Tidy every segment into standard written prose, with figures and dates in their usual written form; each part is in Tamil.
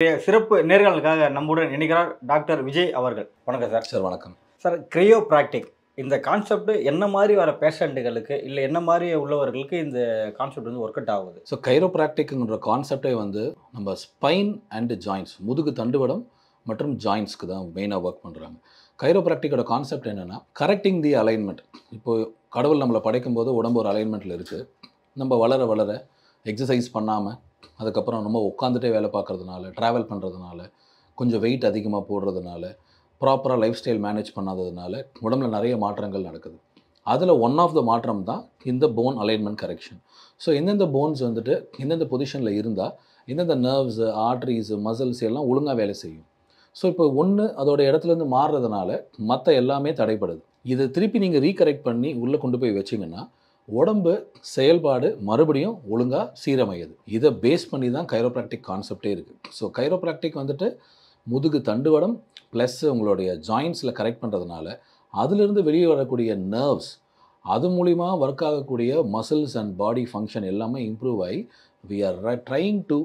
சிறப்பு நேர்காணலுக்காக நம்முடன் இணைக்கிறார் டாக்டர் விஜய் அவர்கள். வணக்கம் சார். சார் வணக்கம். சார், கிரையோபிராக்டிக் இந்த கான்செப்ட் என்ன மாதிரி வர பேஷண்ட்டுகளுக்கு இல்லை என்ன மாதிரி உள்ளவர்களுக்கு இந்த கான்செப்ட் வந்து ஒர்க் அவுட் ஆகுது? ஸோ கைரோப்ராக்டிக்ங்கிற கான்செப்டே வந்து நம்ம ஸ்பைன் அண்ட் ஜாயின்ட்ஸ், முதுகு தண்டுவடம் மற்றும் ஜாயின்ட்ஸ்க்கு தான் மெயினாக ஒர்க் பண்ணுறாங்க. கைரோப்ராக்டிக்கோட கான்செப்ட் என்னென்னா கரெக்டிங் தி அலைன்மெண்ட். இப்போது கடவுள் நம்மளை படைக்கும் போது உடம்பு ஒரு அலைன்மெண்ட்டில் இருக்குது. நம்ம வளர வளர எக்ஸசைஸ் பண்ணாமல் அதுக்கப்புறம் நம்ம உட்காந்துட்டே வேலை பார்க்குறதுனால, ட்ராவல் பண்ணுறதுனால, கொஞ்சம் வெயிட் அதிகமாக போடுறதுனால, ப்ராப்பராக லைஃப் ஸ்டைல் மேனேஜ் பண்ணாததுனால உடம்புல நிறைய மாற்றங்கள் நடக்குது. அதில் ஒன் ஆஃப் த மாற்றம் தான் இந்த போன் அலைன்மெண்ட் கரெக்ஷன். ஸோ எந்தெந்த போன்ஸ் வந்துட்டு எந்தெந்த பொசிஷனில் இருந்தால் எந்தெந்த நர்வ்ஸு, ஆர்ட்ரிஸு, மசில்ஸ் எல்லாம் ஒழுங்காக வேலை செய்யும். ஸோ இப்போ ஒன்று அதோட இடத்துலேருந்து மாறுறதுனால மற்ற எல்லாமே தடைப்படுது. இதை திருப்பி நீங்கள் ரீகரெக்ட் பண்ணி உள்ளே கொண்டு போய் வச்சிங்கன்னா உடம்பு செயல்பாடு மறுபடியும் ஒழுங்காக சீரமையுது. இதை பேஸ் பண்ணி தான் கைரோப்ராக்டிக் கான்செப்டே இருக்குது. ஸோ கைரோப்ராக்டிக் வந்துட்டு முதுகு தண்டுவடம் ப்ளஸ் உங்களுடைய ஜாயின்ஸில் கரெக்ட் பண்ணுறதுனால அதிலிருந்து வெளியே வரக்கூடிய நர்வ்ஸ், அது மூலிமா ஒர்க் ஆகக்கூடிய மசில்ஸ் அண்ட் பாடி ஃபங்க்ஷன் எல்லாமே இம்ப்ரூவ் ஆகி we are trying to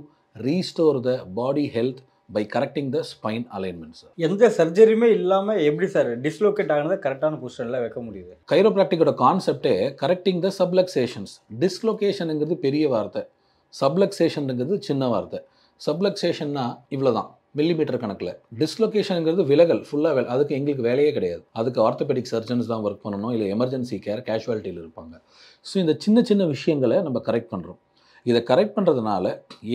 restore the body health by correcting the spine alignments. எந்த சர்ஜரியுமே இல்லாமல் எப்படி சார் டிஸ்லோகேட் ஆனதை கரெக்டான பொசிஷனில் வைக்க முடியுது? கைரோப்ராக்டிக்கோட கான்செப்டே கரெக்டிங் த சப்லக்ஸேஷன்ஸ். டிஸ்லொகேஷனுங்கிறது பெரிய வார்த்தை, சப்லக்ஸேஷனுங்கிறது சின்ன வார்த்தை. சப்லக்ஸேஷன்னா இவ்வளோ தான், மில்லிமீட்டர் கணக்கில். டிஸ்லொகேஷனுங்கிறது விலகல், ஃபுல்லாக அதுக்கு எங்களுக்கு வேலையே கிடையாது. அதுக்கு ஆர்த்தோபெடிக் சர்ஜன்ஸ் தான் ஒர்க் பண்ணணும், இல்லை எமர்ஜென்சி கேர் கேஷுவாலிட்டியில் இருப்பாங்க. ஸோ இந்த சின்ன சின்ன விஷயங்களை நம்ம கரெக்ட் பண்ணுறோம். இதை கரெக்ட் பண்ணுறதுனால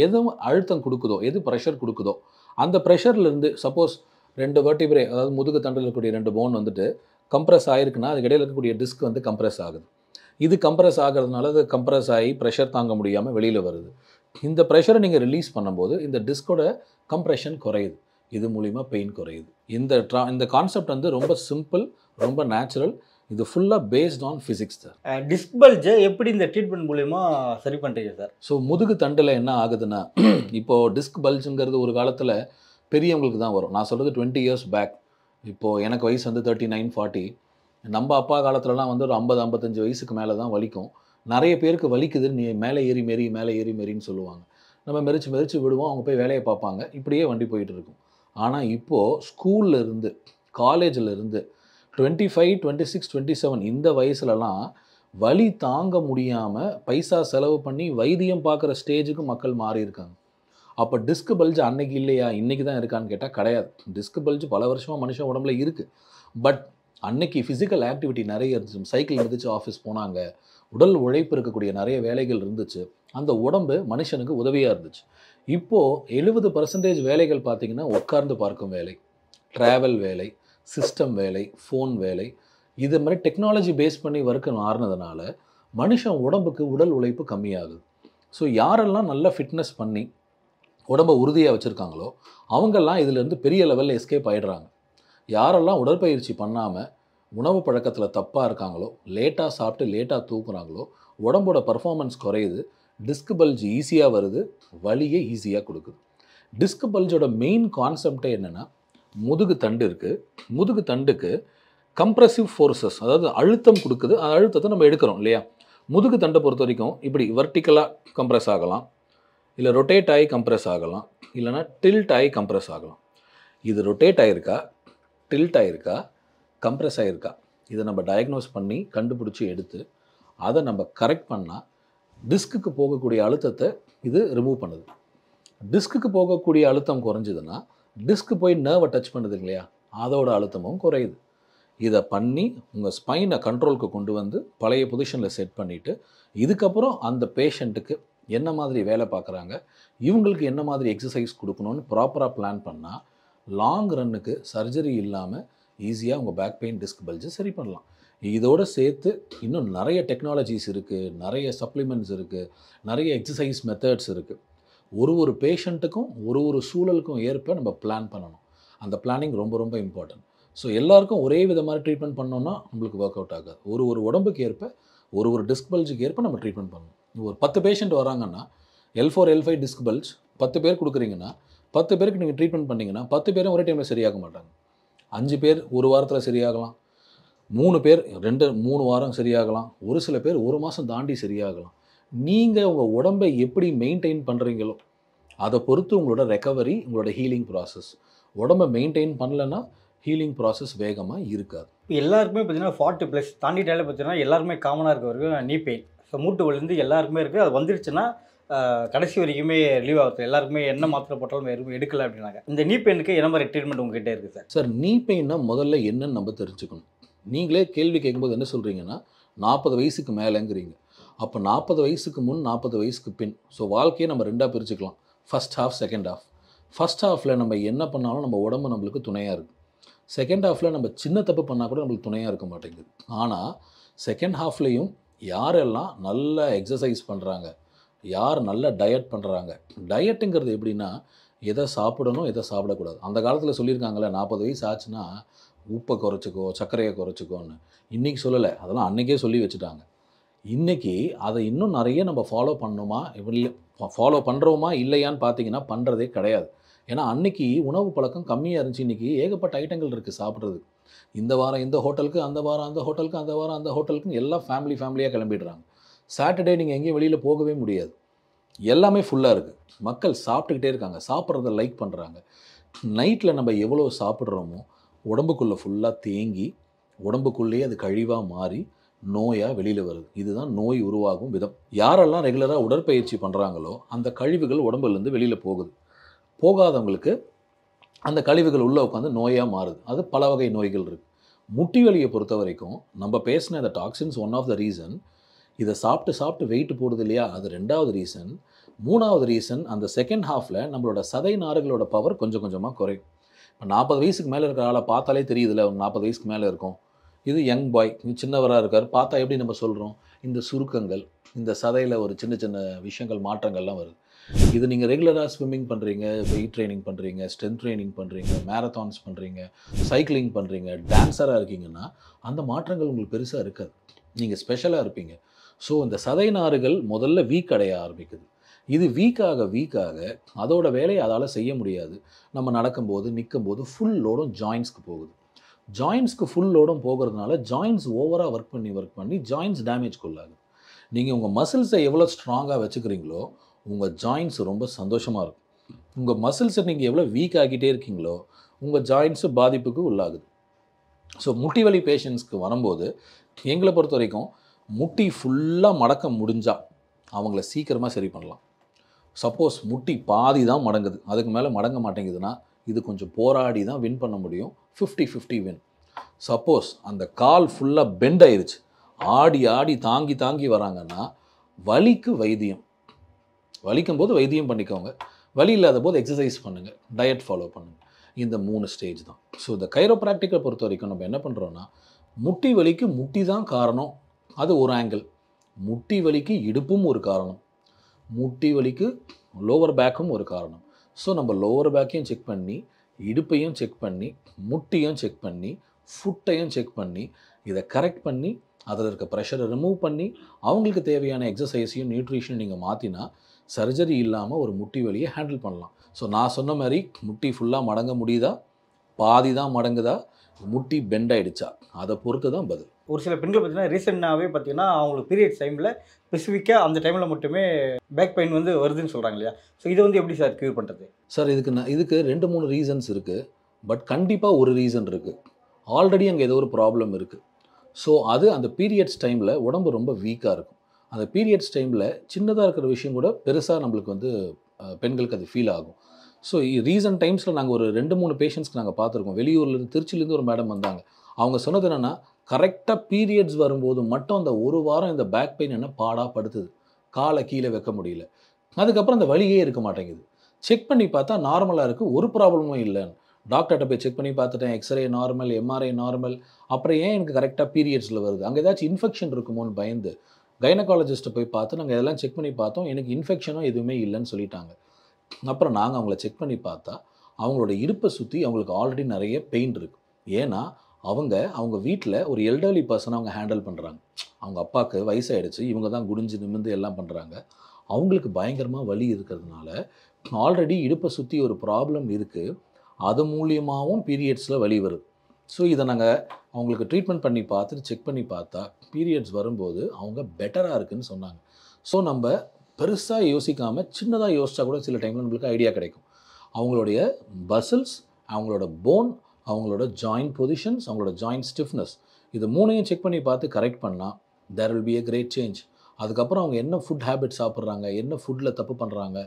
எதுவும் அழுத்தம் கொடுக்குதோ, எது ப்ரெஷர் கொடுக்குதோ, அந்த ப்ரெஷர்லேருந்து சப்போஸ் 2 வெர்டிபிரே, அதாவது முதுகு தண்டில் இருக்கக்கூடிய 2 போன் வந்துட்டு கம்ப்ரெஸ் ஆகிருக்குன்னா அதுக்கு இடையில் இருக்கக்கூடிய டிஸ்க் வந்து கம்ப்ரெஸ் ஆகுது. இது கம்ப்ரெஸ் ஆகிறதுனால அது கம்ப்ரெஸ் ஆகி ப்ரெஷர் தாங்க முடியாமல் வெளியில் வருது. இந்த ப்ரெஷரை நீங்கள் ரிலீஸ் பண்ணும்போது இந்த டிஸ்கோட கம்ப்ரெஷன் குறையுது. இது மூலிமா பெயின் குறையுது. இந்த கான்செப்ட் வந்து ரொம்ப சிம்பிள், ரொம்ப நேச்சுரல். இது ஃபுல்லாக based on physics sir. Disc பல்ஜை எப்படி இந்த ட்ரீட்மெண்ட் மூலிமா சரி பண்ணுறீங்க சார்? ஸோ முதுகு தண்டில் என்ன ஆகுதுன்னா, இப்போது டிஸ்க் பல்ஜுங்கிறது ஒரு காலத்தில் பெரியவங்களுக்கு தான் வரும். நான் சொல்கிறது 20 இயர்ஸ் பேக். இப்போது எனக்கு வயசு வந்து 39, 40. நம்ம அப்பா காலத்துலலாம் வந்து ஒரு 50, 55 வயசுக்கு மேலே தான் வலிக்கும். நிறைய பேருக்கு வலிக்குது, நீ மேலே ஏறி மெரின்னு சொல்லுவாங்க. நம்ம மெரிச்சு விடுவோம், அவங்க போய் வேலையை பார்ப்பாங்க. இப்படியே வண்டி போயிட்டு இருக்கும். ஆனால் இப்போது ஸ்கூலில் இருந்து, காலேஜில் இருந்து 25, 26, 27 இந்த வயசுலலாம் வலி தாங்க முடியாமல் பைசா செலவு பண்ணி வைத்தியம் பார்க்குற ஸ்டேஜுக்கு மக்கள் மாறி இருக்காங்க. அப்போ டிஸ்க் பல்ஜ் அன்னைக்கு இல்லையா, இன்றைக்கி தான் இருக்கான்னு கேட்டால் கிடையாது. டிஸ்க் பல்ஜ் பல வருஷமாக மனுஷன் உடம்புல இருக்குது. பட் அன்னைக்கு ஃபிசிக்கல் ஆக்டிவிட்டி நிறைய இருந்துச்சு. சைக்கிள் இருந்துச்சு, ஆஃபீஸ் போனாங்க, உடல் உழைப்பு இருக்கக்கூடிய நிறைய வேலைகள் இருந்துச்சு. அந்த உடம்பு மனுஷனுக்கு உதவியாக இருந்துச்சு. இப்போது 70% வேலைகள் பார்த்திங்கன்னா உட்கார்ந்து பார்க்கும் வேலை, ட்ராவல் வேலை, சிஸ்டம் வேலை, ஃபோன் வேலை, இது மாதிரி டெக்னாலஜி பேஸ் பண்ணி ஒர்க்கு மாறினதுனால மனுஷன் உடம்புக்கு உடல் உழைப்பு கம்மியாகுது. ஸோ யாரெல்லாம் நல்லா ஃபிட்னஸ் பண்ணி உடம்பை உறுதியாக வச்சுருக்காங்களோ அவங்கெல்லாம் இதிலேருந்து பெரிய லெவலில் எஸ்கேப் ஆகிடுறாங்க. யாரெல்லாம் உடற்பயிற்சி பண்ணாமல் உணவு பழக்கத்தில் தப்பாக இருக்காங்களோ, லேட்டாக சாப்பிட்டு லேட்டாக தூக்குறாங்களோ, உடம்போட பர்ஃபார்மன்ஸ் குறையுது, டிஸ்க் பல்ஜ் ஈஸியாக வருது, வலியை ஈஸியாக கொடுக்குது. டிஸ்க் பல்ஜோட மெயின் கான்செப்டே என்னென்னா, முதுகு தண்டு இருக்குது, முதுகு தண்டுக்கு கம்ப்ரெசிவ் ஃபோர்ஸஸ், அதாவது அழுத்தம் கொடுக்குது. அந்த அழுத்தத்தை நம்ம எடுக்கிறோம் இல்லையா. முதுகு தண்டை பொறுத்த வரைக்கும் இப்படி வெர்டிக்கலாக கம்ப்ரெஸ் ஆகலாம், இல்லை ரொட்டேட் ஆகி கம்ப்ரெஸ் ஆகலாம், இல்லைனா டில்ட் ஆகி கம்ப்ரெஸ் ஆகலாம். இது ரொட்டேட் ஆகிருக்கா, டில்ட் ஆகிருக்கா, கம்ப்ரெஸ் ஆகிருக்கா, இதை நம்ம டயக்னோஸ் பண்ணி கண்டுபிடிச்சி எடுத்து அதை நம்ம கரெக்ட் பண்ணால் டிஸ்க்குக்கு போகக்கூடிய அழுத்தத்தை இது ரிமூவ் பண்ணுது. டிஸ்க்குக்கு போகக்கூடிய அழுத்தம் குறைஞ்சிதுன்னா டிஸ்க்கு போய் நர்வை டச் பண்ணுது இல்லையா, அதோட அழுத்தமும் குறையுது. இதை பண்ணி உங்கள் ஸ்பைனை கண்ட்ரோலுக்கு கொண்டு வந்து பழைய பொசிஷனில் செட் பண்ணிவிட்டு இதுக்கப்புறம் அந்த பேஷண்ட்டுக்கு என்ன மாதிரி வேலை பார்க்குறாங்க, இவங்களுக்கு என்ன மாதிரி எக்ஸசைஸ் கொடுக்கணும்னு ப்ராப்பராக பிளான் பண்ணால் லாங் ரன்னுக்கு சர்ஜரி இல்லாமல் ஈஸியாக உங்கள் பேக் பெயின், டிஸ்க் பல்ஜை சரி பண்ணலாம். இதோடு சேர்த்து இன்னும் நிறைய டெக்னாலஜிஸ் இருக்குது, நிறைய சப்ளிமெண்ட்ஸ் இருக்குது, நிறைய எக்ஸசைஸ் மெத்தட்ஸ் இருக்குது. ஒரு பேஷண்ட்டுக்கும் ஒரு சூழலுக்கும் ஏற்ப நம்ம பிளான் பண்ணணும். அந்த பிளானிங் ரொம்ப ரொம்ப இம்பார்ட்டன்ட். ஸோ எல்லாருக்கும் ஒரே விதமாக ட்ரீட்மெண்ட் பண்ணோன்னா நம்மளுக்கு ஒர்க் அவுட் ஆகாது. ஒரு உடம்புக்கு ஏற்ப ஒரு டிஸ்க் பல்ஜுக்கு ஏற்ப நம்ம ட்ரீட்மெண்ட் பண்ணணும். ஒரு 10 பேஷண்ட் வராங்கன்னா L4, L5 டிஸ்க் பல்ஜ் 10 பேர் கொடுக்குறீங்கன்னா 10 பேருக்கு நீங்கள் ட்ரீட்மெண்ட் பண்ணிங்கன்னா 10 பேரும் ஒரே டைமில் சரியாக மாட்டாங்க. 5 பேர் ஒரு வாரத்தில் சரியாகலாம், 3 பேர் 2-3 வாரம் சரியாகலாம், ஒரு சில பேர் 1 மாதம் தாண்டி சரியாகலாம். நீங்கள் உங்கள் உடம்பை எப்படி மெயின்டைன் பண்ணுறீங்களோ அதை பொறுத்து உங்களோட ரெக்கவரி, உங்களோட ஹீலிங் ப்ராசஸ். உடம்பை மெயின்டைன் பண்ணலன்னா ஹீலிங் ப்ராசஸ் வேகமாக இருக்காது. இப்போ எல்லாருக்குமே பார்த்தீங்கன்னா 40+ தாண்டிட்டாலே பார்த்தீங்கன்னா எல்லாருமே காமனாக இருக்க வரைக்கும் நீ பெயின். ஸோ மூட்டு வலிந்து எல்லாருக்குமே இருக்குது. அது வந்துருச்சுன்னா கடைசி வரைக்குமே ரிலீவ் ஆகுது. எல்லாருக்குமே என்ன மாத்திரை போட்டாலும் எதுவும் எடுக்கல அப்படின்னாங்க. இந்த நீ பெயினுக்கு என்ன மாதிரி ட்ரீட்மெண்ட் உங்ககிட்ட இருக்குது சார்? சார், நீ பெயின்னா முதல்ல என்னன்னு நம்ம தெரிஞ்சுக்கணும். நீங்களே கேள்வி கேட்கும்போது என்ன சொல்கிறீங்கன்னா 40 வயசுக்கு மேலேங்கிறீங்க. அப்போ 40 வயசுக்கு முன், 40 வயசுக்கு பின். ஸோ வாழ்க்கையை நம்ம ரெண்டாக பிரிச்சுக்கலாம். First half, second half. First ஹாஃபில் நம்ம என்ன பண்ணாலும் நம்ம உடம்பு நம்மளுக்கு துணையாக இருக்குது. செகண்ட் ஹாஃபில் நம்ம சின்ன தப்பு பண்ணால் கூட நம்மளுக்கு துணையாக இருக்க மாட்டேங்குது. ஆனால் செகண்ட் ஹாஃப்லேயும் யாரெல்லாம் நல்ல எக்ஸசைஸ் பண்ணுறாங்க, யார் நல்ல டயட் பண்ணுறாங்க. டயட்டுங்கிறது எப்படின்னா எதை சாப்பிடணும், எதை சாப்பிடக்கூடாது. அந்த காலத்தில் சொல்லியிருக்காங்களே 40 வயசு ஆச்சுன்னா உப்பை குறைச்சிக்கோ, சர்க்கரையை குறைச்சிக்கோன்னு. இன்றைக்கி சொல்லலை, அதெல்லாம் அன்றைக்கே சொல்லி வச்சுட்டாங்க. இன்றைக்கி அதை இன்னும் நிறைய நம்ம ஃபாலோ பண்ணணுமா, ஃபாலோ பண்ணுறோமா இல்லையான்னு பார்த்தீங்கன்னா பண்ணுறதே கிடையாது. ஏன்னா அன்றைக்கி உணவு பழக்கம் கம்மியாக இருந்துச்சு. இன்றைக்கி ஏகப்பட்ட ஐட்டங்கள் இருக்குது சாப்பிட்றது. இந்த வாரம் இந்த ஹோட்டலுக்கு, அந்த வாரம் அந்த ஹோட்டலுக்கு, அந்த வாரம் அந்த ஹோட்டலுக்குன்னு எல்லாம் ஃபேமிலியாக கிளம்பிடுறாங்க. சாட்டர்டே நீங்கள் எங்கேயும் வெளியில் போகவே முடியாது. எல்லாமே ஃபுல்லாக இருக்குது. மக்கள் சாப்பிட்டுக்கிட்டே இருக்காங்க, சாப்பிட்றத லைக் பண்ணுறாங்க. நைட்டில் நம்ம எவ்வளோ சாப்பிட்றோமோ உடம்புக்குள்ளே ஃபுல்லாக தேங்கி உடம்புக்குள்ளேயே அது கழிவாக மாறி நோயாக வெளியில் வருது. இதுதான் நோய் உருவாகும் விதம். யாரெல்லாம் ரெகுலராக உடற்பயிற்சி பண்ணுறாங்களோ அந்த கழிவுகள் உடம்புலேருந்து வெளியில் போகுது. போகாதவங்களுக்கு அந்த கழிவுகள் உள்ளே உட்காந்து நோயாக மாறுது. அது பல வகை நோய்கள் இருக்குது. முட்டி வலியை பொறுத்த வரைக்கும் நம்ம பேசின இந்த toxins one of the reason. இதை சாப்பிட்டு வெயிட் போடுது இல்லையா, அது 2வது ரீசன். 3வது ரீசன், அந்த செகண்ட் ஹாஃபில் நம்மளோட சதை நாறுகளோட பவர் கொஞ்சம் கொஞ்சமாக குறையும். இப்போ 40 வயசுக்கு மேலே இருக்கிற ஆளை பார்த்தாலே தெரியுதுல்ல, 40 வயசுக்கு மேலே இருக்கும். இது யங் பாய், சின்னவராக இருக்கார். பார்த்தா எப்படி நம்ம சொல்கிறோம், இந்த சுருக்கங்கள், இந்த சதையில் ஒரு சின்ன சின்ன விஷயங்கள், மாற்றங்கள்லாம் வருது. இது நீங்கள் ரெகுலராக ஸ்விம்மிங் பண்ணுறீங்க, வெயிட் ட்ரைனிங் பண்ணுறீங்க, ஸ்ட்ரென்த் ட்ரைனிங் பண்ணுறீங்க, மேரத்தான்ஸ் பண்ணுறீங்க, சைக்கிளிங் பண்ணுறீங்க, டான்ஸராக இருக்கீங்கன்னா அந்த மாற்றங்கள் உங்களுக்கு பெருசாக இருக்காது. நீங்கள் ஸ்பெஷலாக இருப்பீங்க. ஸோ இந்த சதை நாறுகள் முதல்ல வீக் அடைய ஆரம்பிக்குது. இது வீக்காக அதோட வேலையை அதால் செய்ய முடியாது. நம்ம நடக்கும்போது, நிற்கும்போது ஃபுல் லோடும் ஜாயின்ஸ்க்கு போகுது. ஜாயின்ஸ்க்கு ஃபுல் லோடும் போகிறதுனால ஜாயின்ஸ் ஓவராக ஒர்க் பண்ணி ஜாயின்ஸ் டேமேஜ்க்குள்ளாகுது. நீங்கள் உங்கள் மசில்ஸை எவ்வளோ ஸ்ட்ராங்காக வச்சுக்கிறீங்களோ உங்கள் ஜாயின்ஸ் ரொம்ப சந்தோஷமாக இருக்கும். உங்கள் மசில்ஸை நீங்கள் எவ்வளோ வீக் ஆகிட்டே இருக்கீங்களோ உங்கள் ஜாயின்ஸு பாதிப்புக்கு உள்ளாகுது. ஸோ முட்டி வலி பேஷண்ட்ஸ்க்கு வரும்போது எங்களை பொறுத்த வரைக்கும் முட்டி ஃபுல்லாக மடக்க முடிஞ்சால் அவங்கள சீக்கிரமாக சரி பண்ணலாம். சப்போஸ் முட்டி பாதி தான் மடங்குது, அதுக்கு மேலே மடங்க மாட்டேங்குதுன்னா இது கொஞ்சம் போராடி தான் வின் பண்ண முடியும். 50-50 வின். சப்போஸ் அந்த கால் ஃபுல்லாக பெண்ட் ஆயிடுச்சு, ஆடி தாங்கி வராங்கன்னா வலிக்கு வைத்தியம், வலிக்கும் போது வைத்தியம் பண்ணிக்கோங்க. வலி இல்லாத போது எக்ஸசைஸ் பண்ணுங்கள், டயட் ஃபாலோ பண்ணுங்கள். இந்த 3 ஸ்டேஜ் தான். ஸோ இந்த கைரோப்ராக்டிக்கை பொறுத்த வரைக்கும் நம்ம என்ன பண்ணுறோன்னா, முட்டி வலிக்கு முட்டி தான் காரணம், அது ஒரு ஆங்கிள். முட்டி வலிக்கு இடுப்பும் ஒரு காரணம், முட்டி வலிக்கு லோவர் பேக்கும் ஒரு காரணம். ஸோ நம்ம லோவர் பேக்கையும் செக் பண்ணி, இடுப்பையும் செக் பண்ணி, முட்டியும் செக் பண்ணி, ஃபுட்டையும் செக் பண்ணி, இதை கரெக்ட் பண்ணி அதில் இருக்க ப்ரெஷரை ரிமூவ் பண்ணி அவங்களுக்கு தேவையான எக்ஸசைஸையும் நியூட்ரிஷனையும் நீங்கள் மாற்றினா சர்ஜரி இல்லாமல் ஒரு முட்டி வலியை ஹேண்டில் பண்ணலாம். ஸோ நான் சொன்ன மாதிரி முட்டி ஃபுல்லாக மடங்க முடியுதா, பாதி தான் மடங்குதா, முட்டி பெண்ட் ஆகிடுச்சா, அதை பொறுத்து தான் பதில். ஒரு சில பெண்கள் பார்த்தீங்கன்னா ரீசெண்டாகவே பார்த்தீங்கன்னா அவங்களுக்கு பீரியட்ஸ் டைமில் ஸ்பெசிஃபிக்காக அந்த டைமில் மட்டுமே பேக் பெயின் வந்து வருதுன்னு சொல்கிறாங்க இல்லையா? ஸோ இதை வந்து எப்படி சார் க்யூர் பண்ணுறது? சார், இதுக்கு 2-3 ரீசன்ஸ் இருக்குது. பட் கண்டிப்பாக ஒரு ரீசன் இருக்குது. ஆல்ரெடி அங்கே ஏதோ ஒரு ப்ராப்ளம் இருக்குது. ஸோ அது அந்த பீரியட்ஸ் டைமில் உடம்பு ரொம்ப வீக்காக இருக்கும். அந்த பீரியட்ஸ் டைமில் சின்னதாக இருக்கிற விஷயம் கூட பெருசாக நம்மளுக்கு வந்து பெண்களுக்கு அது ஃபீல் ஆகும். ஸோ ரீசன்ட் டைம்ஸில் நாங்கள் ஒரு 2-3 பேஷண்ட்ஸ்க்கு நாங்கள் பார்த்துருக்கோம். வெளியூர்லேருந்து, திருச்சியிலேருந்து ஒரு மேடம் வந்தாங்க. அவங்க சொன்னது என்னென்னா, கரெக்டாக பீரியட்ஸ் வரும்போது மட்டும் அந்த ஒரு வாரம் இந்த பேக் பெயின் என்ன பாடாக படுத்துது, காலை கீழே வைக்க முடியல. அதுக்கப்புறம் அந்த வலியே இருக்க மாட்டேங்குது. செக் பண்ணி பார்த்தா நார்மலாக இருக்குது, ஒரு ப்ராப்ளமும் இல்லைன்னு. டாக்டர்கிட்ட போய் செக் பண்ணி பார்த்துட்டேன், எக்ஸ்ரே நார்மல், எம்ஆர்ஐ நார்மல். அப்புறம் ஏன் எனக்கு கரெக்டாக பீரியட்ஸில் வருது, அங்கே ஏதாச்சும் இன்ஃபெக்ஷன் இருக்குமோன்னு பயந்து கைனகாலஜிஸ்ட்டை போய் பார்த்து நாங்கள் இதெல்லாம் செக் பண்ணி பார்த்தோம். எனக்கு இன்ஃபெக்ஷனும் எதுவுமே இல்லைன்னு சொல்லிட்டாங்க. அப்புறம் நாங்கள் அவங்கள செக் பண்ணி பார்த்தா அவங்களோட இடுப்பை சுற்றி அவங்களுக்கு ஆல்ரெடி நிறைய பெயின் இருக்குது. ஏன்னா அவங்க வீட்டில் ஒரு எல்டர்லி பர்சனை அவங்க ஹேண்டில் பண்ணுறாங்க. அவங்க அப்பாவுக்கு வயசாகிடுச்சு, இவங்க தான் குடிஞ்சு நிமிர்ந்து எல்லாம் பண்ணுறாங்க. அவங்களுக்கு பயங்கரமாக வலி இருக்கிறதுனால ஆல்ரெடி இடுப்பை சுற்றி ஒரு ப்ராப்ளம் இருக்குது. அது மூலியமாகவும் பீரியட்ஸில் வலி வருது. ஸோ இதை நாங்கள் அவங்களுக்கு ட்ரீட்மெண்ட் பண்ணி பார்த்துட்டு செக் பண்ணி பார்த்தா பீரியட்ஸ் வரும்போது அவங்க பெட்டராக இருக்குதுன்னு சொன்னாங்க. ஸோ நம்ம பெருசாக யோசிக்காமல் சின்னதாக யோசிச்சா கூட சில டைமில் நம்மளுக்கு ஐடியா கிடைக்கும். அவங்களுடைய மசில்ஸ், அவங்களோட போன், அவங்களோட ஜாயிண்ட் பொசிஷன்ஸ், அவங்களோட ஜாயிண்ட் ஸ்டிஃப்னஸ், இது மூணையும் செக் பண்ணி பார்த்து கரெக்ட் பண்ணால் there will be a great change. அதுக்கப்புறம் அவங்க என்ன ஃபுட் ஹேபிட் சாப்பிட்றாங்க, என்ன ஃபுட்டில் தப்பு பண்ணுறாங்க,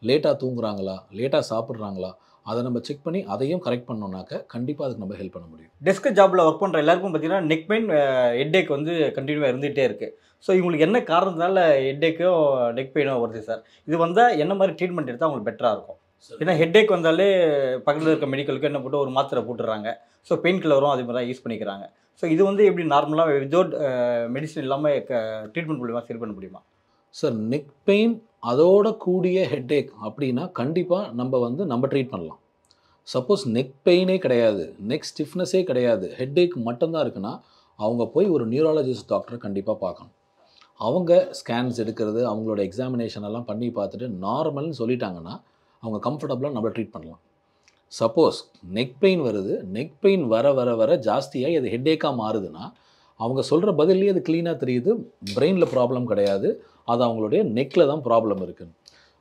லேட்டாக தூங்குறாங்களா, லேட்டாக சாப்பிட்றாங்களா, அதை நம்ம செக் பண்ணி அதையும் கரெக்ட் பண்ணோம்னாக்க கண்டிப்பாக அதுக்கு நம்ம ஹெல்ப் பண்ண முடியும். டெஸ்க் ஜாப்பில் ஒர்க் பண்ணுற எல்லாருக்கும் பார்த்தீங்கன்னா நெக் பெயின், ஹெட்டேக் வந்து கண்டினியூவாக இருந்துகிட்டே இருக்குது. ஸோ இவங்களுக்கு என்ன காரணத்தினால ஹெட்டேக்கோ நெக் பெயினோ வருது சார்? இது வந்தால் என்ன மாதிரி ட்ரீட்மெண்ட் எடுத்தால் அவங்களுக்கு பெட்டராக இருக்கும்? ஏன்னா ஹெட்டேக் வந்தாலே பக்கத்தில் இருக்க மெடிக்கலுக்கு என்ன போட்டு ஒரு மாத்திரை போட்டுடுறாங்க. ஸோ பெயின் கில்லரும் அதே மாதிரி தான் யூஸ் பண்ணிக்கிறாங்க. ஸோ இது வந்து எப்படி நார்மலாக வித்தவுட் மெடிசன் இல்லாமல் ட்ரீட்மெண்ட் மூலிமா சரி பண்ண முடியுமா சார்? நெக் பெயின் அதோட கூடிய ஹெட்டேக் அப்படின்னா கண்டிப்பாக நம்ம ட்ரீட் பண்ணலாம். சப்போஸ் நெக் பெயினே கிடையாது, நெக் ஸ்டிஃப்னஸே கிடையாது, ஹெட்டேக் மட்டும்தான் இருக்குன்னா அவங்க போய் ஒரு நியூராலஜிஸ்ட் டாக்டரை கண்டிப்பாக பார்க்கணும். அவங்க ஸ்கேன்ஸ் எடுக்கிறது, அவங்களோட எக்ஸாமினேஷன் எல்லாம் பண்ணி பார்த்துட்டு நார்மல்னு சொல்லிட்டாங்கன்னா அவங்க கம்ஃபர்டபுளாக நம்ம ட்ரீட் பண்ணலாம். சப்போஸ் நெக் பெயின் வருது, நெக் பெயின் வர வர வர ஜாஸ்தியாகி அது ஹெட்டேக்காக மாறுதுன்னா அவங்க சொல்கிற பதிலே அது க்ளீனாக தெரியுது, பிரெயினில் ப்ராப்ளம் கிடையாது, அது அவங்களுடைய நெக்கில் தான் ப்ராப்ளம் இருக்குது.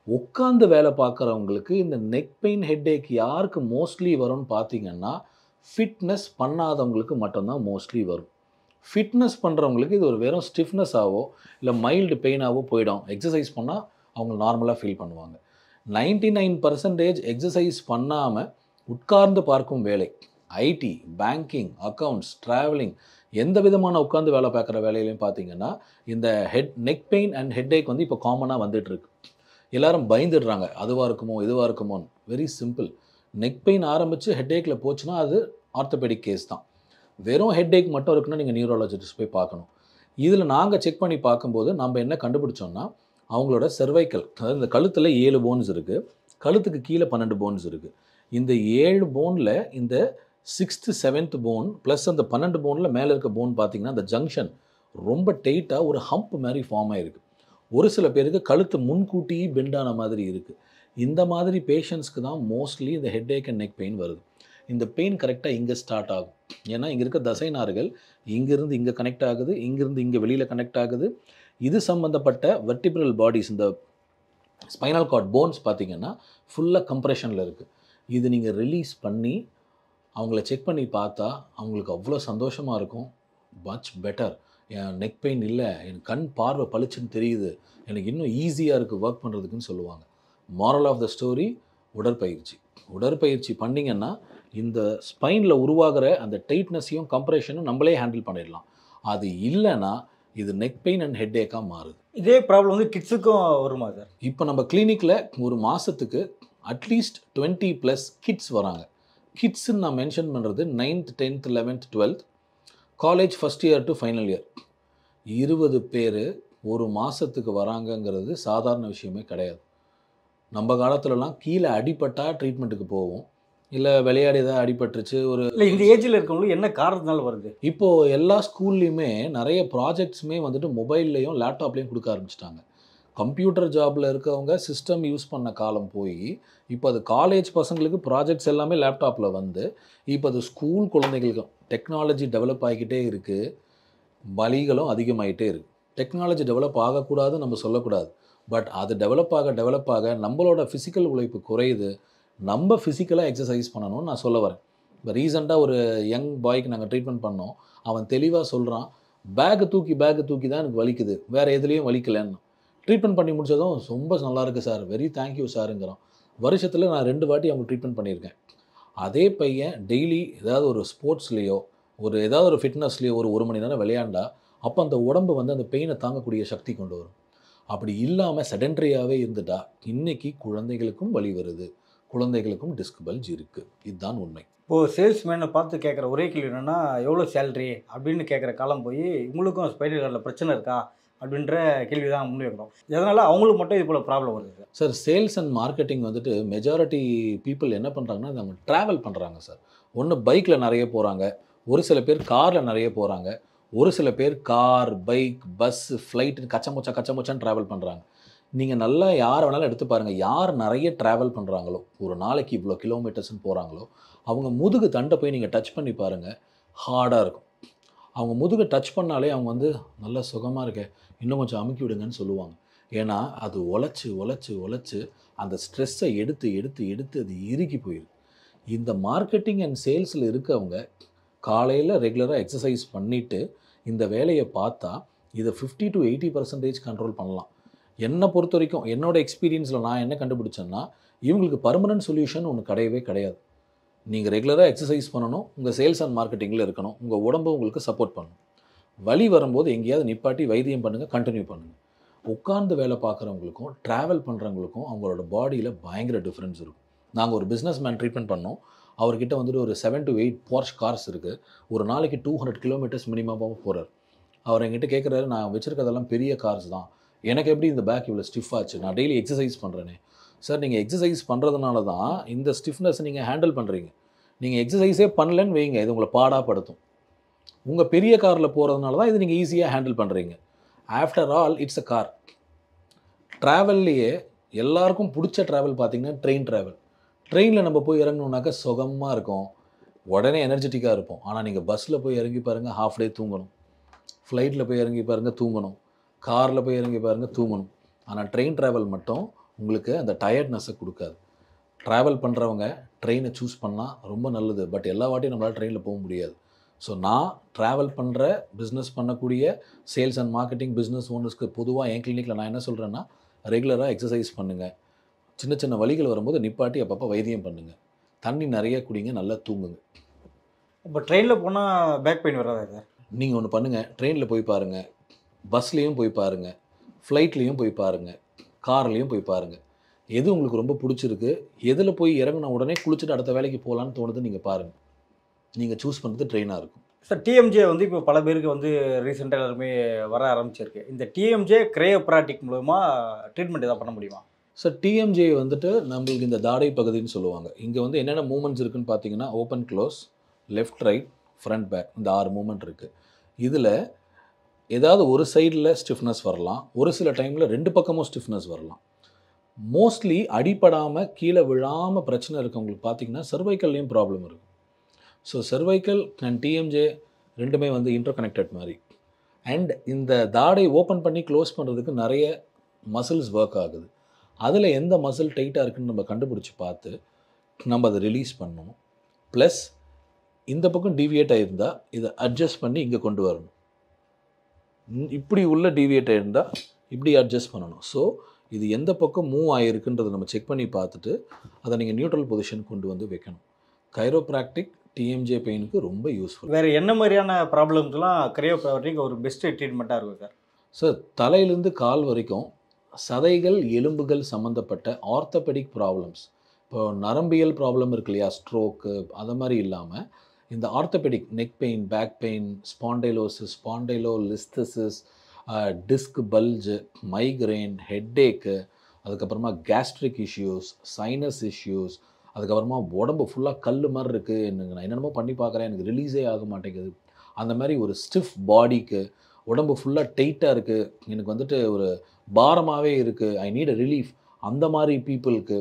உட்காந்து வேலை பார்க்குறவங்களுக்கு இந்த நெக் பெயின் ஹெட்டேக் யாருக்கு மோஸ்ட்லி வரும்னு பார்த்தீங்கன்னா ஃபிட்னஸ் பண்ணாதவங்களுக்கு மட்டும்தான் மோஸ்ட்லி வரும். ஃபிட்னஸ் பண்ணுறவங்களுக்கு இது ஒரு வெறும் ஸ்டிஃப்னஸாவோ இல்லை மைல்டு பெயினாவோ போயிடும். எக்ஸசைஸ் பண்ணால் அவங்க நார்மலாக ஃபீல் பண்ணுவாங்க. 99% எக்ஸசைஸ் பண்ணாமல் உட்கார்ந்து பார்க்கும் வேலை, ஐடி, பேங்கிங், அக்கௌண்ட்ஸ், ட்ராவலிங், எந்த விதமான உட்கார்ந்து வேலை பார்க்குற வேலையிலையும் பார்த்தீங்கன்னா இந்த நெக் பெயின் அண்ட் ஹெட்டேக் வந்து இப்போ காமனாக வந்துட்டுருக்கு. எல்லாரும் பயந்துடுறாங்க, அதுவாக இருக்குமோ இதுவாக இருக்குமோன்னு. Very simple. நெக் பெயின் ஆரம்பித்து ஹெட்டேக்கில் போச்சுன்னா அது ஆர்த்தோபெடிக் கேஸ் தான். வெறும் ஹெட்டேக் மட்டும் இருக்குன்னா நீங்கள் நியூரோலஜிஸ்ட் போய் பார்க்கணும். இதில் நாங்கள் செக் பண்ணி பார்க்கும்போது நம்ம என்ன கண்டுபிடிச்சோன்னா அவங்களோட செர்வைக்கல், அதாவது இந்த கழுத்தில் 7 போன்ஸ் இருக்குது, கழுத்துக்கு கீழே 12 போன்ஸ் இருக்குது. இந்த 7 போனில் இந்த 6th 7th போன் ப்ளஸ் அந்த 12 போனில் மேலே இருக்க போன் பார்த்திங்கன்னா அந்த ஜங்ஷன் ரொம்ப டைட்டாக ஒரு ஹம்ப் மாதிரி ஃபார்ம் ஆகிருக்கு. ஒரு சில பேருக்கு கழுத்து முன்கூட்டி பெண்டான மாதிரி இருக்குது. இந்த மாதிரி பேஷண்ட்ஸ்க்கு தான் மோஸ்ட்லி இந்த ஹெட்டேக் அண்ட் நெக் பெயின் வருது. இந்த பெயின் கரெக்டாக இங்கே ஸ்டார்ட் ஆகும். ஏன்னா இங்கே இருக்க தசை நார்கள் இங்கேருந்து இங்கே கனெக்ட் ஆகுது, இங்கேருந்து இங்கே வெளியில் கனெக்ட் ஆகுது. இது சம்மந்தப்பட்ட வெர்டிபிரல் பாடிஸ், இந்த ஸ்பைனல் கார்ட் போன்ஸ் பார்த்திங்கன்னா ஃபுல்லாக கம்ப்ரெஷனில் இருக்குது. இது நீங்கள் ரிலீஸ் பண்ணி அவங்கள செக் பண்ணி பார்த்தா அவங்களுக்கு அவ்வளோ சந்தோஷமாக இருக்கும். Much better. என் நெக் பெயின் இல்லை, என் கண் பார்வை பளிச்சுன்னு தெரியுது, எனக்கு இன்னும் ஈஸியாக இருக்குது ஒர்க் பண்ணுறதுக்குன்னு சொல்லுவாங்க. மாரல் ஆஃப் த ஸ்டோரி, உடற்பயிற்சி பண்ணிங்கன்னா இந்த ஸ்பைனில் உருவாகிற அந்த டைட்னஸையும் கம்ப்ரெஷனும் நம்மளே ஹேண்டில் பண்ணிடலாம். அது இல்லைன்னா இது நெக் பெயின் அண்ட் ஹெட்டேக்காக மாறுது. இதே ப்ராப்ளம் வந்து கிட்ஸுக்கும் வருமா சார்? இப்போ நம்ம கிளினிக்கில் ஒரு மாதத்துக்கு அட்லீஸ்ட் 20+ கிட்ஸ் வராங்க. கிட்ஸுன்னு நான் மென்ஷன் பண்ணுறது 9th 10th 11th 12th college first year to final year 20 பேர் ஒரு மாதத்துக்கு வராங்கங்கிறது சாதாரண விஷயமே கிடையாது. நம்ம காலத்துலலாம் கீழே அடிபட்டால் ட்ரீட்மெண்ட்டுக்கு போவோம், இல்லை விளையாடி ஏதாவது அடிபட்டுருச்சு ஒரு இல்லை. இந்த ஏஜில் இருக்கவங்களுக்கு என்ன காரணத்தினால வருது? இப்போது எல்லா ஸ்கூல்லையுமே நிறைய ப்ராஜெக்ட்ஸுமே வந்துட்டு மொபைல்லையும் லேப்டாப்லேயும் கொடுக்க ஆரம்பிச்சிட்டாங்க. கம்ப்யூட்டர் ஜாபில் இருக்கவங்க சிஸ்டம் யூஸ் பண்ண காலம் போய் இப்போ அது காலேஜ் பசங்களுக்கு ப்ராஜெக்ட்ஸ் எல்லாமே லேப்டாப்பில் வந்து இப்போ அது ஸ்கூல் குழந்தைகளுக்கும் டெக்னாலஜி டெவலப் ஆகிக்கிட்டே இருக்குது, வலிகளும் அதிகமாகிட்டே இருக்குது. டெக்னாலஜி டெவலப் ஆகக்கூடாதுன்னு நம்ம சொல்லக்கூடாது, பட் அது டெவலப் ஆக நம்மளோட ஃபிசிக்கல் உழைப்பு குறையுது. நம்ம ஃபிசிக்கலாக எக்ஸசைஸ் பண்ணணும்னு நான் சொல்ல வரேன். இப்போ ரீசெண்டாக ஒரு யங் பாய்க்கு நாங்கள் ட்ரீட்மெண்ட் பண்ணோம். அவன் தெளிவாக சொல்கிறான், பேக்கு தூக்கி தான் எனக்கு வலிக்குது, வேறு எதுலேயும் வலிக்கலைன்னு. ட்ரீட்மெண்ட் பண்ணி முடிச்சதும் ரொம்ப நல்லா இருக்குது சார், வெரி தேங்க்யூ சாருங்கிறான். வருஷத்தில் நான் 2 வாட்டி அவங்க ட்ரீட்மெண்ட் பண்ணியிருக்கேன். அதே பையன் டெய்லி ஏதாவது ஒரு ஸ்போர்ட்ஸ்லேயோ ஏதாவது ஒரு ஃபிட்னஸ்லேயோ ஒரு மணி நேரம் விளையாண்டா அப்போ அந்த உடம்பு வந்து அந்த பெயினை தாங்கக்கூடிய சக்தி கொண்டு வரும். அப்படி இல்லாமல் செடென்ட்ரியாகவே இருந்துட்டா இன்றைக்கி குழந்தைகளுக்கும் வலி வருது, குழந்தைகளுக்கும் டிஸ்க் பல்ஜ் இருக்குது. இதுதான் உண்மை. இப்போது சேல்ஸ்மேனை பார்த்து கேட்குற ஒரே கேள்வி என்னென்னா எவ்வளோ சேலரி அப்படின்னு கேட்குற காலம் போய் உங்களுக்கும் ஸ்பைனல் கார்டில் பிரச்சனை இருக்கா அப்படின்ற கேள்வி தான் முன்வைக்கிறோம். எதனால் அவங்களுக்கு மட்டும் இது போல் ப்ராப்ளம் வருது சார்? சேல்ஸ் அண்ட் மார்க்கெட்டிங் வந்துட்டு மெஜாரிட்டி பீப்புள் என்ன பண்ணுறாங்கன்னா அவங்க ட்ராவல் பண்ணுறாங்க சார். ஒன்று பைக்கில் நிறைய போகிறாங்க, ஒரு சில பேர் காரில் நிறைய போகிறாங்க, ஒரு சில பேர் கார், பைக், பஸ்ஸு, ஃப்ளைட்டு கச்சமுச்சான்னு ட்ராவல் பண்ணுறாங்க. நீங்கள் நல்லா யாரை வேணாலும் எடுத்து பாருங்கள், யார் நிறைய ட்ராவல் பண்ணுறாங்களோ, ஒரு நாளைக்கு இவ்வளோ கிலோமீட்டர்ஸ்ன்னு போகிறாங்களோ அவங்க முதுகு தண்டை போய் நீங்கள் டச் பண்ணி பாருங்கள், ஹார்டாக இருக்கும். அவங்க முதுகை டச் பண்ணாலே அவங்க வந்து நல்லா சுகமாக இருக்க, இன்னும் கொஞ்சம் அமுக்கி விடுங்கன்னு சொல்லுவாங்க. ஏன்னா அது உழைச்சி உழைச்சி உழைச்சி அந்த ஸ்ட்ரெஸ்ஸை எடுத்து எடுத்து எடுத்து அது இறுக்கி போயிடும். இந்த மார்க்கெட்டிங் அண்ட் சேல்ஸில் இருக்கவங்க காலையில் ரெகுலராக எக்ஸசைஸ் பண்ணிவிட்டு இந்த வேலையை பார்த்தா இதை 50 to 80% கண்ட்ரோல் பண்ணலாம். என்னை பொறுத்த வரைக்கும் என்னோடய எக்ஸ்பீரியன்ஸில் நான் என்ன கண்டுபிடிச்சேன்னா, இவங்களுக்கு பர்மனன்ட் சொல்யூஷன் ஒன்று கிடையவே கிடையாது. நீங்கள் ரெகுலராக எக்ஸசைஸ் பண்ணணும், உங்கள் சேல்ஸ் அண்ட் மார்க்கெட்டிங்கில் இருக்கணும், உங்கள் உடம்பு உங்களுக்கு சப்போர்ட் பண்ணணும். வலி வரும்போது எங்கேயாவது நிப்பாட்டி வைத்தியம் பண்ணுங்கள், கண்டினியூ பண்ணுங்கள். உட்கார்ந்து வேலை பார்க்குறவங்களுக்கும் ட்ராவல் பண்ணுறவங்களுக்கும் அவங்களோட பாடியில் பயங்கர டிஃப்ரென்ஸ் இருக்கும். நாங்கள் ஒரு பிஸ்னஸ் மேன் ட்ரீட்மெண்ட் பண்ணோம். அவர்கிட்ட வந்துட்டு ஒரு 7 to 8 Porsche கார்ஸ் இருக்குது. ஒரு நாளைக்கு 200 kilometers மினிமமாக போகிறார். அவர் என்கிட்ட கேட்குறாரு, நான் வச்சுருக்கிறதெல்லாம் பெரிய கார்ஸ் தான், எனக்கு எப்படி இந்த பேக் இவ்வளோ ஸ்டிஃப் ஆச்சு, நான் டெய்லி எக்ஸசைஸ் பண்ணுறேனே. சார், நீங்கள் எக்ஸசைஸ் பண்ணுறதுனால தான் இந்த ஸ்டிஃப்னஸ் நீங்கள் ஹேண்டில் பண்ணுறீங்க. நீங்கள் எக்ஸசைஸே பண்ணலன்னு வைங்க, இது உங்களை பாடாப்படுத்தும். உங்கள் பெரிய காரில் போகிறதுனால தான் இது நீங்கள் ஈஸியாக ஹேண்டில் பண்ணுறீங்க. After all it's a car. ட்ராவல்லையே எல்லாருக்கும் பிடிச்ச ட்ராவல் பார்த்திங்கன்னா ட்ரெயின் ட்ராவல். ட்ரெயினில் நம்ம போய் இறங்கணுன்னாக்கா சுகமாக இருக்கும், உடனே எனர்ஜெட்டிக்காக இருப்போம். ஆனால் நீங்கள் பஸ்ஸில் போய் இறங்கி பாருங்கள், ஹாஃப் டே தூங்கணும். ஃப்ளைட்டில் போய் இறங்கி பாருங்கள், தூங்கணும். காரில் போய் இறங்கி பாருங்கள், தூங்கணும். ஆனால் ட்ரெயின் ட்ராவல் மட்டும் உங்களுக்கு அந்த டயர்ட்னஸை கொடுக்காது. ட்ராவல் பண்ணுறவங்க ட்ரெயினை சூஸ் பண்ணால் ரொம்ப நல்லது. பட் எல்லா வாட்டியும் நம்மளால் ட்ரெயினில் போக முடியாது. ஸோ நான் ட்ராவல் பண்ணுற பிஸ்னஸ் பண்ணக்கூடிய சேல்ஸ் அண்ட் மார்க்கெட்டிங் பிஸ்னஸ் ஓனர்ஸ்க்கு பொதுவாக என் கிளினிக்கில் நான் என்ன சொல்கிறேன்னா, ரெகுலராக எக்ஸசைஸ் பண்ணுங்கள், சின்ன சின்ன வலிகள் வரும்போது நிப்பாட்டி அப்பப்போ வைத்தியம் பண்ணுங்கள், தண்ணி நிறைய குடிங்க, நல்லா தூங்குங்க. இப்போ ட்ரெயினில் போனால் பேக் பெயின் வராதா சார்? நீங்கள் ஒன்று பண்ணுங்கள், ட்ரெயினில் போய் பாருங்கள், பஸ்லேயும் போய் பாருங்கள், ஃப்ளைட்லேயும் போய் பாருங்கள், கார்லேயும் போய் பாருங்கள். எது உங்களுக்கு ரொம்ப பிடிச்சிருக்கு, எதில் போய் இறங்கின உடனே குளிச்சுட்டு அடுத்த வேலைக்கு போகலான்னு தோணுது நீங்கள் பாருங்கள். நீங்கள் சூஸ் பண்ணுறது ட்ரெயினாக இருக்கும். சார், டிஎம்ஜே வந்து இப்போ பல பேருக்கு வந்து ரீசெண்டாக எல்லாருமே வர ஆரம்பிச்சிருக்கு. இந்த டிஎம்ஜே கிரையோப்ராக்டிக் மூலமா ட்ரீட்மெண்ட் எதாவது பண்ண முடியுமா? சார், டிஎம்ஜே வந்துட்டு நம்மளுக்கு இந்த தாடை பகுதின்னு சொல்லுவாங்க. இங்கே வந்து என்னென்ன மூமெண்ட்ஸ் இருக்குதுன்னு பார்த்தீங்கன்னா, open close, left right, front back, இந்த 6 மூமெண்ட் இருக்குது. இதில் ஏதாவது ஒரு சைடில் ஸ்டிஃப்னஸ் வரலாம், ஒரு சில டைமில் 2 பக்கமும் ஸ்டிஃப்னஸ் வரலாம். மோஸ்ட்லி அடிப்படாமல் கீழே விழாமல் பிரச்சனை இருக்கவங்களுக்கு பார்த்தீங்கன்னா சர்வைக்கல்லையும் ப்ராப்ளம் இருக்குது. ஸோ சர்வைக்கல் அண்ட் டிஎம்ஜே ரெண்டுமே வந்து இன்டர்கனெக்டட் மாதிரி. அண்ட் இந்த தாடை ஓப்பன் பண்ணி க்ளோஸ் பண்ணுறதுக்கு நிறைய மசில்ஸ் ஒர்க் ஆகுது. அதில் எந்த மசில் டைட்டாக இருக்குதுன்னு நம்ம கண்டுபிடிச்சி பார்த்து நம்ம அதை ரிலீஸ் பண்ணணும். ப்ளஸ் இந்த பக்கம் டீவியேட் ஆகிருந்தால் இதை அட்ஜஸ்ட் பண்ணி இங்கே கொண்டு வரணும். இப்படி உள்ள டீவியேட் ஆகிருந்தால் இப்படி அட்ஜஸ்ட் பண்ணணும். ஸோ இது எந்த பக்கம் மூவ் ஆகிருக்குன்றதை நம்ம செக் பண்ணி பார்த்துட்டு அதை நீங்கள் நியூட்ரல் பொசிஷன் கொண்டு வந்து வைக்கணும். கைரோப்ராக்டிக் டிஎம்ஜே பெயினுக்கு ரொம்ப யூஸ்ஃபுல். வேறு என்ன மாதிரியான ப்ராப்ளம்ஸ்லாம் கிரையோப்ராக்டிக் ஒரு பெஸ்ட் ட்ரீட்மெண்ட்டாக இருக்கும் சார்? சார், தலையிலேருந்து கால் வரைக்கும் சதைகள் எலும்புகள் சம்மந்தப்பட்ட ஆர்த்தோபெடிக் ப்ராப்ளம்ஸ், இப்போ நரம்பியல் ப்ராப்ளம் இருக்கு இல்லையா, ஸ்ட்ரோக்கு, அது மாதிரி இல்லாமல் இந்த orthopaedic neck pain, back pain, spondylosis, spondylolisthesis, disc bulge, migraine, headache, அதுக்கப்புறமா கேஸ்ட்ரிக் இஷ்யூஸ், சைனஸ் இஷ்யூஸ், அதுக்கப்புறமா உடம்பு ஃபுல்லாக கல் மாதிரி இருக்குது, எனக்கு நான் என்னென்னமோ பண்ணி பார்க்குறேன், எனக்கு ரிலீஸே ஆக மாட்டேங்குது, அந்த மாதிரி ஒரு ஸ்டிஃப் பாடிக்கு, உடம்பு ஃபுல்லாக டைட்டாக இருக்குது, எனக்கு வந்துட்டு ஒரு பாரமாகவே இருக்குது, ஐ நீட் அ ரிலீஃப், அந்த மாதிரி பீப்புளுக்கு.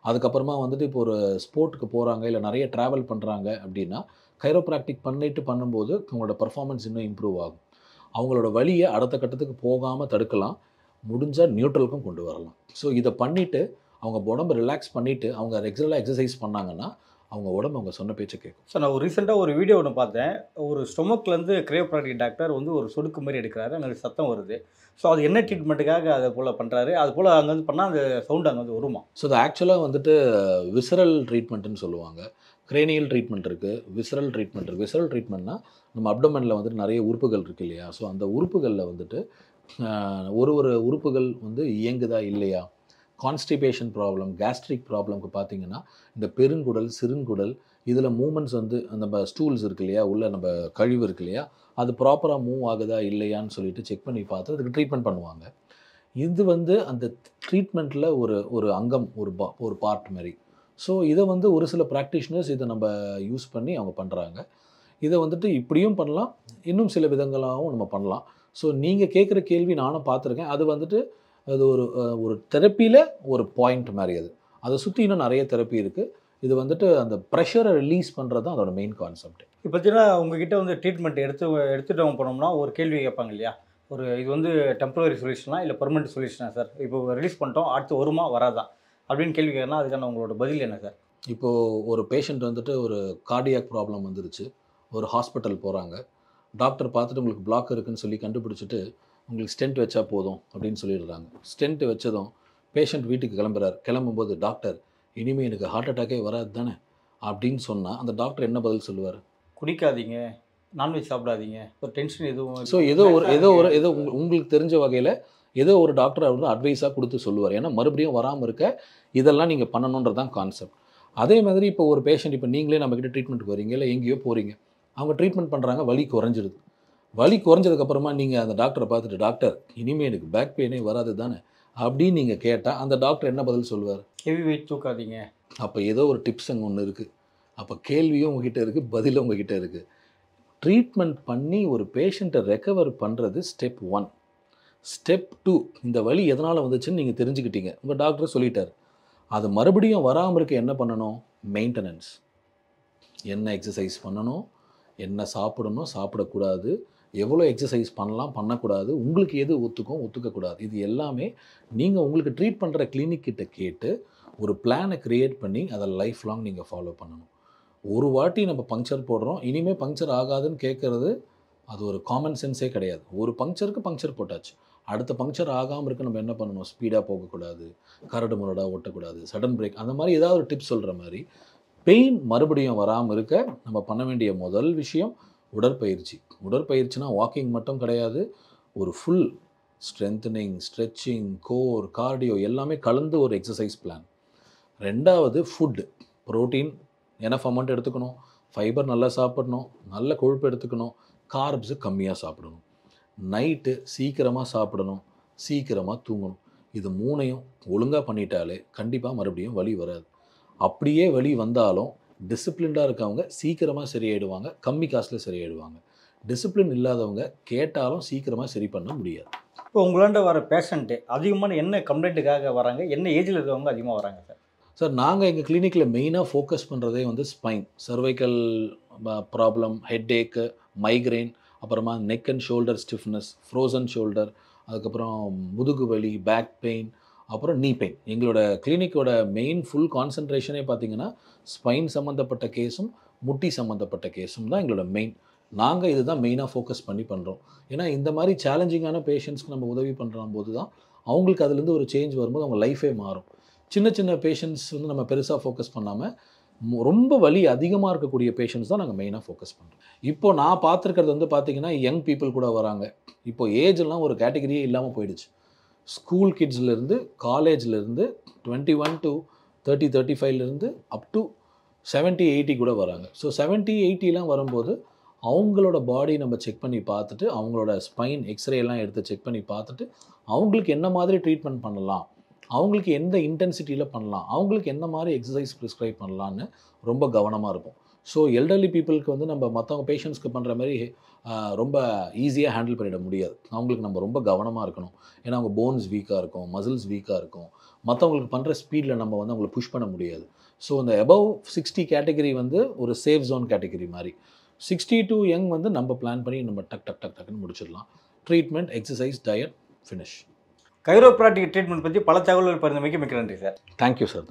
அதுக்கப்புறமா வந்துட்டு இப்போ ஒரு ஸ்போர்ட்டுக்கு போகிறாங்க, இல்லை நிறைய ட்ராவல் பண்ணுறாங்க அப்படின்னா கைரோப்ராக்டிக் பண்ணும்போது அவங்களோட பர்ஃபார்மன்ஸ் இன்னும் இம்ப்ரூவ் ஆகும். அவங்களோட வலியை அடுத்த கட்டத்துக்கு போகாமல் தடுக்கலாம், முடிஞ்சால் நியூட்ரலுக்கும் கொண்டு வரலாம். ஸோ இதை பண்ணிவிட்டு அவங்க உடம்பு ரிலாக்ஸ் பண்ணிவிட்டு அவங்க ரெகுலராக எக்ஸசைஸ் பண்ணாங்கன்னா அவங்க உடம்பு அவங்க சொன்ன பேச்சை கேட்கும். சார், நான் ரீசெண்டாக ஒரு வீடியோ ஒன்று பார்த்தேன். ஒரு ஸ்டொமக்லேருந்து கிரையோப்ராக்டிக் டாக்டர் வந்து ஒரு சொடுக்கு மாதிரி எடுக்கிறாரு, அங்கே சத்தம் வருது. ஸோ அது என்ன ட்ரீட்மெண்ட்டுக்காக அதை போல் பண்ணுறாரு, அது போல் அங்கே வந்து பண்ணால் அந்த சவுண்டு அங்கே வந்து வருமா? ஸோ அது ஆக்சுவலாக வந்துட்டு விசரல் ட்ரீட்மெண்ட்டுன்னு சொல்லுவாங்க. கிரேனியல் ட்ரீட்மெண்ட் இருக்குது, விசரல் ட்ரீட்மெண்ட் இருக்குது. விசரல் ட்ரீட்மெண்ட்னா நம்ம அப்டமனில் வந்துட்டு நிறைய உறுப்புகள் இருக்குது இல்லையா, ஸோ அந்த உறுப்புகளில் வந்துட்டு ஒரு உறுப்புகள் வந்து இயங்குதா இல்லையா, கான்ஸ்டிபேஷன் ப்ராப்ளம், கேஸ்ட்ரிக் ப்ராப்ளம்க்கு பார்த்தீங்கன்னா இந்த பெருங்குடல், சிறுங்குடல், இதில் மூமெண்ட்ஸ் வந்து நம்ம ஸ்டூல்ஸ் இருக்கு இல்லையா, உள்ள நம்ம கழிவு இருக்கு இல்லையா, அது ப்ராப்பராக மூவ் ஆகுதா இல்லையான்னு சொல்லிட்டு செக் பண்ணி பார்த்து அதுக்கு ட்ரீட்மெண்ட் பண்ணுவாங்க. இது வந்து அந்த ட்ரீட்மெண்ட்டில் ஒரு அங்கம், ஒரு பார்ட் மாதிரி. ஸோ இதை வந்து ஒரு சில ப்ராக்டிஷனர்ஸ் இதை நம்ம யூஸ் பண்ணி அவங்க பண்ணுறாங்க. இதை வந்துட்டு இப்படியும் பண்ணலாம், இன்னும் சில விதங்களாகவும் நம்ம பண்ணலாம். ஸோ நீங்கள் கேட்குற கேள்வி நானும் பார்த்துருக்கேன். அது வந்துட்டு அது ஒரு தெரப்பியில் ஒரு பாயிண்ட் மாதிரி. அதை சுற்றி இன்னும் நிறைய தெரப்பி இருக்குது. இது வந்துட்டு அந்த ப்ரெஷரை ரிலீஸ் பண்ணுறது தான் அதோட மெயின் கான்செப்ட். இப்போ பார்த்தீங்கன்னா உங்ககிட்ட வந்து ட்ரீட்மெண்ட் எடுத்துகிட்டு போனோம்னா ஒரு கேள்வி கேட்பாங்க இல்லையா, இது வந்து டெம்பரரி சொல்யூஷனா இல்லை பெர்மனெண்ட் சொல்யூஷனா சார்? இப்போ ரிலீஸ் பண்ணிட்டோம், அடுத்து வருமா வராதா அப்படின்னு கேள்வி கேட்கறனா அதுக்கான உங்களோட பதில் என்ன சார்? இப்போது ஒரு பேஷண்ட் வந்துட்டு ஒரு கார்டியாக் ப்ராப்ளம் வந்துருச்சு, ஒரு ஹாஸ்பிட்டல் போகிறாங்க. டாக்டர் பார்த்துட்டு உங்களுக்கு பிளாக் இருக்குன்னு சொல்லி கண்டுபிடிச்சிட்டு உங்களுக்கு ஸ்டென்ட் வச்சா போதும் அப்படின்னு சொல்லிடுறாங்க. ஸ்டென்ட் வச்சதும் பேஷண்ட் வீட்டுக்கு கிளம்புறார். கிளம்பும்போது டாக்டர் இனிமேல் எனக்கு ஹார்ட் அட்டாக்கே வராது தானே அப்படின்னு சொன்னால் அந்த டாக்டர் என்ன பதில் சொல்லுவார்? குடிக்காதீங்க, நான்வெஜ் சாப்பிடாதீங்க, ஒரு டென்ஷன் எதுவும். ஸோ ஏதோ உங்களுக்கு தெரிஞ்ச வகையில் ஏதோ ஒரு டாக்டர் அவர் வந்து அட்வைஸாக கொடுத்து சொல்லுவார். ஏன்னா மறுபடியும் வராமல் இருக்க இதெல்லாம் நீங்கள் பண்ணணுன்றது தான் கான்செப்ட். அதே மாதிரி இப்போ ஒரு பேஷண்ட், இப்போ நீங்களே நம்மக்கிட்ட ட்ரீட்மெண்ட்டுக்கு வரீங்க, இல்லை எங்கேயோ போகிறீங்க, அவங்க ட்ரீட்மெண்ட் பண்ணுறாங்க, வலி குறைஞ்சிடுது. வலி குறைஞ்சதுக்கப்புறமா நீங்கள் அந்த டாக்டரை பார்த்துட்டு டாக்டர் இனிமேல் எனக்கு பேக் பெயினே வராது தானே அப்படின்னு நீங்கள் கேட்டால் அந்த டாக்டர் என்ன பதில் சொல்லுவார்? ஹெவி வெயிட் தூக்காதீங்க. அப்போ ஏதோ ஒரு டிப்ஸ் அங்கே ஒன்று இருக்குது. அப்போ கேள்வியும் உங்ககிட்ட இருக்குது, பதிலும் உங்ககிட்ட இருக்குது. ட்ரீட்மெண்ட் பண்ணி ஒரு பேஷண்ட்டை ரெக்கவர் பண்ணுறது ஸ்டெப் 1. ஸ்டெப் 2, இந்த வலி எதனால் வந்துச்சுன்னு நீங்கள் தெரிஞ்சுக்கிட்டீங்க, உங்கள் டாக்டர் சொல்லிட்டார். அது மறுபடியும் வராமல் இருக்க என்ன பண்ணணும்? மெயின்டெனன்ஸ். என்ன எக்ஸசைஸ் பண்ணணும், என்ன சாப்பிடணும், சாப்பிடக்கூடாது, எவ்வளோ எக்ஸசைஸ் பண்ணலாம், பண்ணக்கூடாது, உங்களுக்கு எது ஒத்துக்கும், ஒத்துக்கக்கூடாது, இது எல்லாமே நீங்கள் உங்களுக்கு ட்ரீட் பண்ணுற கிளினிக் கிட்ட கேட்டு ஒரு பிளானை க்ரியேட் பண்ணி அதை லைஃப் லாங் நீங்கள் ஃபாலோ பண்ணணும். ஒரு வாட்டி நம்ம பங்க்சர் போடுறோம், இனிமேல் பங்க்சர் ஆகாதுன்னு கேட்குறது அது ஒரு காமன் சென்ஸே கிடையாது. ஒரு பங்க்சருக்கு பங்க்சர் போட்டாச்சு, அடுத்த பங்க்சர் ஆகாமல் இருக்க நம்ம என்ன பண்ணணும்? ஸ்பீடாக போகக்கூடாது, கரடு முரடாக ஓட்டக்கூடாது, சடன் பிரேக், அந்த மாதிரி ஏதாவது ஒரு டிப்ஸ் சொல்கிற மாதிரி பெயின் மறுபடியும் வராமல் இருக்க நம்ம பண்ண வேண்டிய முதல் விஷயம் உடற்பயிற்சி. உடற்பயிற்சினா வாக்கிங் மட்டும் கிடையாது, ஒரு full strengthening, stretching, core, cardio எல்லாமே கலந்து ஒரு எக்ஸசைஸ் பிளான். ரெண்டாவது ஃபுட்டு. ப்ரோட்டீன் எனஃப் அமௌண்ட் எடுத்துக்கணும், ஃபைபர் நல்லா சாப்பிடணும், நல்ல கொழுப்பு எடுத்துக்கணும், கார்ப்ஸு கம்மியாக சாப்பிடணும், நைட்டு சீக்கிரமாக சாப்பிடணும், சீக்கிரமாக தூங்கணும். இது 3ஐயும் ஒழுங்காக பண்ணிட்டாலே கண்டிப்பாக மறுபடியும் வலி வராது. அப்படியே வலி வந்தாலும் டிசிப்ளின்டாக இருக்கவங்க சீக்கிரமாக சரியாயிடுவாங்க, கம்மி காசில் சரியாயிடுவாங்க. டிசிப்ளின் இல்லாதவங்க கேட்டாலும் சீக்கிரமாக சரி பண்ண முடியாது. இப்போ உங்களாண்ட வர பேஷண்ட்டு அதிகமான என்ன கம்ப்ளைண்ட்டுக்காக வராங்க, என்ன ஏஜில் இருக்கவங்க அதிகமாக வராங்க சார்? சார், நாங்கள் எங்கள் கிளினிக்கில் மெயினாக ஃபோக்கஸ் பண்ணுறதே வந்து ஸ்பைன், சர்வைக்கல் ப்ராப்ளம், ஹெட்டேக்கு, மைக்ரெயின், அப்புறமா neck and shoulder stiffness, frozen shoulder, அதுக்கப்புறம் முதுகு வலி, பேக் பெயின், அப்புறம் நீ பெயின். எங்களோட கிளினிக்கோட மெயின் ஃபுல் கான்சன்ட்ரேஷனே பார்த்திங்கன்னா ஸ்பைன் சம்மந்தப்பட்ட கேஸும் முட்டி சம்மந்தப்பட்ட கேஸும் தான் எங்களோட மெயின். நாங்கள் இது தான் மெயினாக ஃபோக்கஸ் பண்ணி பண்ணுறோம். ஏன்னா இந்த மாதிரி சேலஞ்சிங்கான பேஷண்ட்ஸ்க்கு நம்ம உதவி பண்ணுற போது தான் அவங்களுக்கு அதுலேருந்து ஒரு சேஞ்ச் வரும்போது அவங்க லைஃபே மாறும். சின்ன சின்ன பேஷண்ட்ஸ் வந்து நம்ம பெருசாக ஃபோக்கஸ் பண்ணாமல் ரொம்ப வலி அதிகமாக இருக்கக்கூடிய பேஷண்ட்ஸ் தான் நாங்கள் மெயினாக ஃபோக்கஸ் பண்ணுறோம். இப்போது நான் பார்த்துருக்கிறது வந்து பார்த்திங்கன்னா யங் பீப்புள் கூட வராங்க. இப்போது ஏஜெல்லாம் ஒரு கேட்டகரியே இல்லாமல் போயிடுச்சு. ஸ்கூல் கிட்ஸ்லேருந்து, காலேஜ்லேருந்து 21 to 30, 35லேருந்து அப் டு 70, 80 கூட வராங்க. ஸோ 70, 80லாம் வரும்போது அவங்களோட பாடி நம்ம செக் பண்ணி பார்த்துட்டு, அவங்களோட ஸ்பைன் எக்ஸ்ரேலாம் எடுத்து செக் பண்ணி பார்த்துட்டு, அவங்களுக்கு என்ன மாதிரி ட்ரீட்மெண்ட் பண்ணலாம், அவங்களுக்கு எந்த இன்டென்சிட்டியில் பண்ணலாம், அவங்களுக்கு என்ன மாதிரி எக்ஸசைஸ் ப்ரிஸ்கிரைப் பண்ணலான்னு ரொம்ப கவனமாக இருக்கும். ஸோ எல்டர்லி பீப்புளுக்கு வந்து நம்ம மற்றவங்க பேஷண்ட்ஸ்க்கு பண்ணுற மாதிரி ரொம்ப ஈஸியாக ஹேண்டில் பண்ணிட முடியாது. அவங்களுக்கு நம்ம ரொம்ப கவனமாக இருக்கணும். ஏன்னா அவங்க போன்ஸ் வீக்காக இருக்கும், மசில்ஸ் வீக்காக இருக்கும். மற்றவங்களுக்கு பண்ணுற ஸ்பீடில் நம்ம வந்து அவங்களை புஷ் பண்ண முடியாது. ஸோ இந்த அபவ் 60 கேட்டகரி வந்து ஒரு சேஃப் ஜோன் கேட்டகரி மாதிரி. 60 to யங் வந்து நம்ம பிளான் பண்ணி நம்ம டக்குன்னு முடிச்சிடலாம். Treatment, exercise, diet, finish. Chiropractic treatment பற்றி பல தகவல்கள் பகிர்ந்தமைக்கு மிக்க நன்றி சார். Thank you sir.